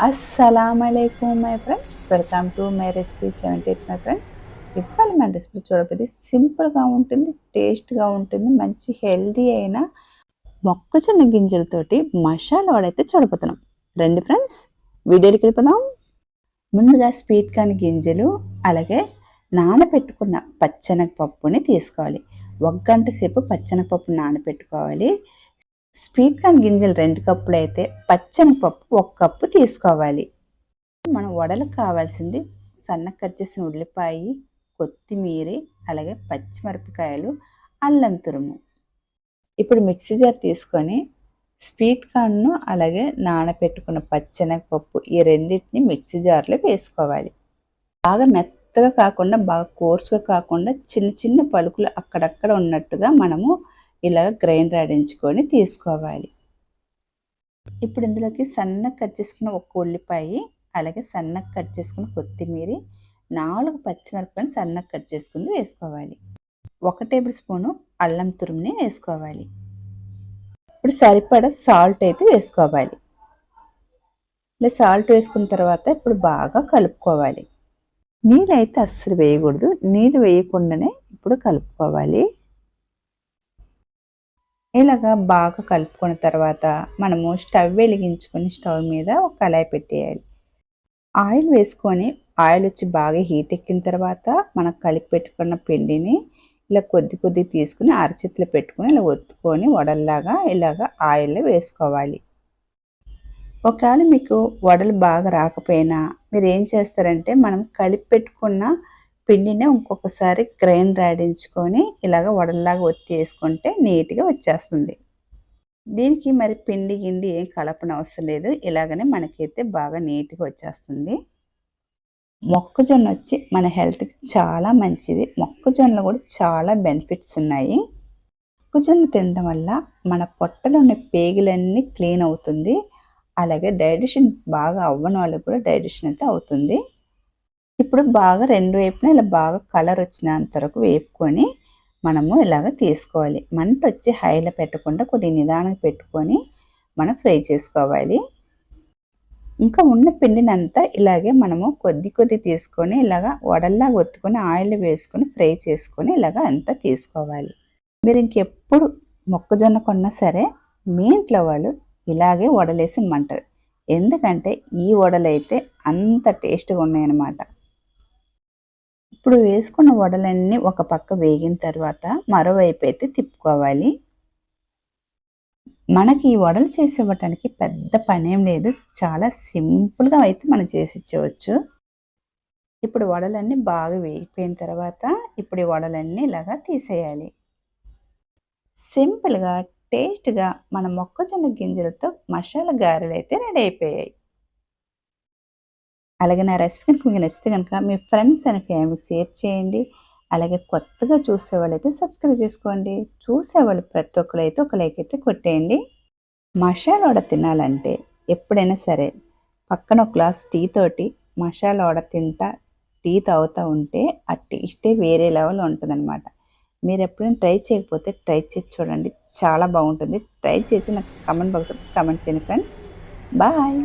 అస్సలాముఅలైకుం my friends, welcome to my recipe 78 my friends. ఇవాళ మన recipe చూడబోతే సింపుల్గా ఉంటుంది, టేస్ట్గా ఉంటుంది, మంచి హెల్దీ అయిన మొక్కజొన్న గింజలతోటి మసాలా వడైతే చూడబోతున్నాం. రండి ఫ్రెండ్స్, వీడియోకి వెళ్ళిపోదాం. ముందుగా స్వీట్ కార్న్ గింజలు అలాగే నానబెట్టుకున్న పచ్చెనగపప్పుని తీసుకోవాలి. 1 గంట సేపు పచ్చెనగపప్పు నానబెట్టుకోవాలి. స్వీట్ కార్న్ గింజలు 2 కప్పులు అయితే పచ్చెనగపప్పు 1 కప్పు తీసుకోవాలి. మనం వడలకు కావాల్సింది సన్నగా కట్ చేసిన ఉల్లిపాయ, కొత్తిమీర, అలాగే పచ్చిమిరపకాయలు, అల్లం తురుము. ఇప్పుడు మిక్సీ జార్ తీసుకొని స్వీట్ కార్న్ను అలాగే నానబెట్టుకున్న పచ్చెనగపప్పు ఈ రెండింటిని మిక్సీ జార్లో వేసుకోవాలి. బాగా మెత్తగా కాకుండా బాగా కోర్సుగా కాకుండా చిన్న చిన్న పలుకులు అక్కడక్కడ ఉన్నట్టుగా మనము ఇలాగ గ్రైండర్ ఆడించుకొని తీసుకోవాలి. ఇప్పుడు ఇందులోకి సన్నగా కట్ చేసుకున్న 1 ఉల్లిపాయ, అలాగే సన్నగా కట్ చేసుకున్న కొత్తిమీర, 4 పచ్చిమిరపకాయలు సన్నగా కట్ చేసుకుని వేసుకోవాలి. 1 టేబుల్ స్పూను అల్లం తురుముని వేసుకోవాలి. ఇప్పుడు సరిపడా సాల్ట్ అయితే వేసుకోవాలి. ఇలా సాల్ట్ వేసుకున్న తర్వాత ఇప్పుడు బాగా కలుపుకోవాలి. నీళ్ళు అయితే అస్సలు వేయకూడదు, నీళ్ళు వేయకుండానే ఇప్పుడు కలుపుకోవాలి. ఇలాగా బాగా కలుపుకున్న తర్వాత మనము స్టవ్ వెలిగించుకొని స్టవ్ మీద ఒక కళాయి పెట్టేయాలి. ఆయిల్ వేసుకొని ఆయిల్ వచ్చి బాగా హీట్ ఎక్కిన తర్వాత మనం కలిపి పెట్టుకున్న పిండిని ఇలా కొద్ది తీసుకుని అరచేతిలో పెట్టుకొని ఇలా ఒత్తుకొని వడల్లాగా ఇలాగ ఆయిల్లో వేసుకోవాలి. ఒకవేళ మీకు వడలు బాగా రాకపోయినా మీరు ఏం చేస్తారంటే మనం కలిపి పెట్టుకున్న పిండిని ఇంకొకసారి గ్రైండర్ ఆడించుకొని ఇలాగ వడల్లాగా ఒత్తి వేసుకుంటే నీట్గా వచ్చేస్తుంది. దీనికి మరి పిండి గిండి ఏం కలపన అవసరం లేదు, ఇలాగనే మనకైతే బాగా నీట్గా వచ్చేస్తుంది. మొక్కజొన్న వచ్చి మన హెల్త్కి చాలా మంచిది. మొక్కజొన్నలో కూడా చాలా బెనిఫిట్స్ ఉన్నాయి. మొక్కజొన్న తినడం వల్ల మన పొట్టలో ఉన్న పేగులన్నీ క్లీన్ అవుతుంది. అలాగే డైజెషన్ బాగా అవ్వని వాళ్ళకి కూడా డైజెషన్ అయితే అవుతుంది. ఇప్పుడు బాగా 2 వైపున ఇలా బాగా కలర్ వచ్చినంత వరకు వేపుకొని మనము ఇలాగ తీసుకోవాలి. మంట వచ్చి హైలో పెట్టకుండా కొద్దిగా నిదానంగా పెట్టుకొని మనం ఫ్రై చేసుకోవాలి. ఇంకా ఉన్న పిండిని అంతా ఇలాగే మనము కొద్ది తీసుకొని ఇలాగ వడల్లాగా ఒత్తుకొని ఆయిల్ వేసుకొని ఫ్రై చేసుకొని ఇలాగ అంతా తీసుకోవాలి. మీరు ఇంకెప్పుడు మొక్కజొన్న కొన్నా సరే మీ ఇంట్లో వాళ్ళు ఇలాగే వడలేసి ఇమ్మంటారు. ఎందుకంటే ఈ వడలైతే అంత టేస్ట్గా ఉన్నాయన్నమాట. ఇప్పుడు వేసుకున్న వడలన్నీ ఒక పక్క వేగిన తర్వాత మరోవైపు అయితే తిప్పుకోవాలి. మనకి ఈ వడలు చేసి ఇవ్వటానికి పెద్ద పనేం లేదు, చాలా సింపుల్గా అయితే మనం చేసి ఇచ్చేవచ్చు. ఇప్పుడు వడలన్నీ బాగా వేగిపోయిన తర్వాత ఇప్పుడు ఈ వడలన్నీ ఇలాగా తీసేయాలి. సింపుల్గా టేస్ట్గా మన మొక్కజొన్న గింజలతో మసాలా గారెలు అయితే రెడీ అయిపోయాయి. అలాగే నా రెసిపీ మీకు నచ్చితే కనుక మీ ఫ్రెండ్స్ అండ్ ఫ్యామిలీకి షేర్ చేయండి. అలాగే కొత్తగా చూసేవాళ్ళు అయితే సబ్స్క్రైబ్ చేసుకోండి. చూసేవాళ్ళు ప్రతి ఒక్కరు అయితే ఒక లైక్ అయితే కొట్టేయండి. మసాలా వడ తినాలంటే ఎప్పుడైనా సరే పక్కన ఒక గ్లాస్ టీ తోటి మసాలా వడ తింటా టీ తాగుతూ ఉంటే ఆ టేస్టే వేరే లెవెల్ ఉంటుందన్నమాట. మీరు ఎప్పుడైనా ట్రై చేయకపోతే ట్రై చేసి చూడండి, చాలా బాగుంటుంది. ట్రై చేసి నాకు కామెంట్ బాక్స్లో కామెంట్ చేయండి ఫ్రెండ్స్. బాయ్.